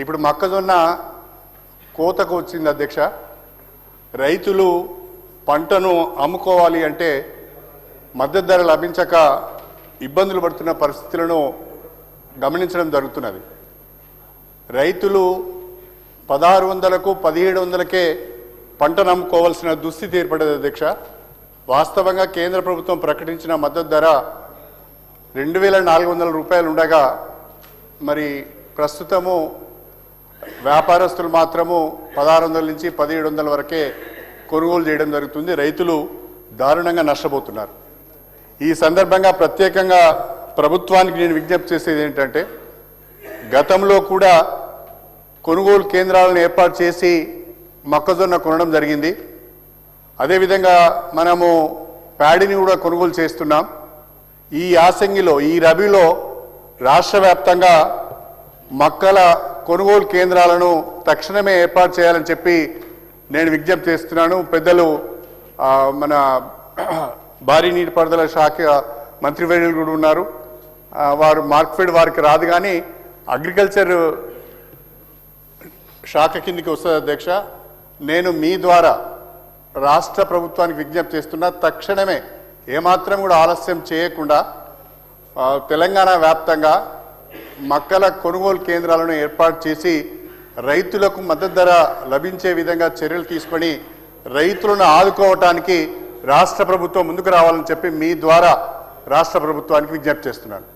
ఇప్పుడు మొక్కజొన్న కోతకు వచ్చింది అధ్యక్ష. రైతులు పంటను అమ్ముకోవాలి అంటే మద్దతు ధర లభించక ఇబ్బందులు పడుతున్న పరిస్థితులను గమనించడం జరుగుతున్నది. రైతులు 1600కు 1700కే పంటను అమ్ముకోవాల్సిన దుస్థితి ఏర్పడేది అధ్యక్ష. వాస్తవంగా కేంద్ర ప్రభుత్వం ప్రకటించిన మద్దతు ధర 2400 రూపాయలు ఉండగా మరి ప్రస్తుతము వ్యాపారస్తులు మాత్రము 1600 నుంచి 1700 వరకే కొనుగోలు చేయడం జరుగుతుంది. రైతులు దారుణంగా నష్టపోతున్నారు. ఈ సందర్భంగా ప్రత్యేకంగా ప్రభుత్వానికి నేను విజ్ఞప్తి చేసేది ఏంటంటే, గతంలో కూడా కొనుగోలు కేంద్రాలను ఏర్పాటు చేసి మొక్కజొన్న కొనడం జరిగింది. అదేవిధంగా మనము ప్యాడీని కూడా కొనుగోలు చేస్తున్నాం. ఈ యాసంగిలో ఈ రబీలో రాష్ట్ర వ్యాప్తంగా మొక్కల కొనుగోలు కేంద్రాలను తక్షణమే ఏర్పాటు చేయాలని చెప్పి నేను విజ్ఞప్తి చేస్తున్నాను. పెద్దలు మన భారీ నీటిపారుదల శాఖ మంత్రివర్యులు కూడా ఉన్నారు. వారు మార్క్ఫెడ్ వారికి రాదు, కానీ అగ్రికల్చర్ శాఖ కిందికి వస్తుంది అధ్యక్ష. నేను మీ ద్వారా రాష్ట్ర ప్రభుత్వానికి విజ్ఞప్తి చేస్తున్నా, తక్షణమే ఏమాత్రం కూడా ఆలస్యం చేయకుండా తెలంగాణ వ్యాప్తంగా మొక్కల కొనుగోలు కేంద్రాలను ఏర్పాటు చేసి రైతులకు మద్దతు ధర లభించే విధంగా చర్యలు తీసుకొని రైతులను ఆదుకోవటానికి రాష్ట్ర ప్రభుత్వం ముందుకు రావాలని చెప్పి మీ ద్వారా రాష్ట్ర ప్రభుత్వానికి విజ్ఞప్తి చేస్తున్నాను.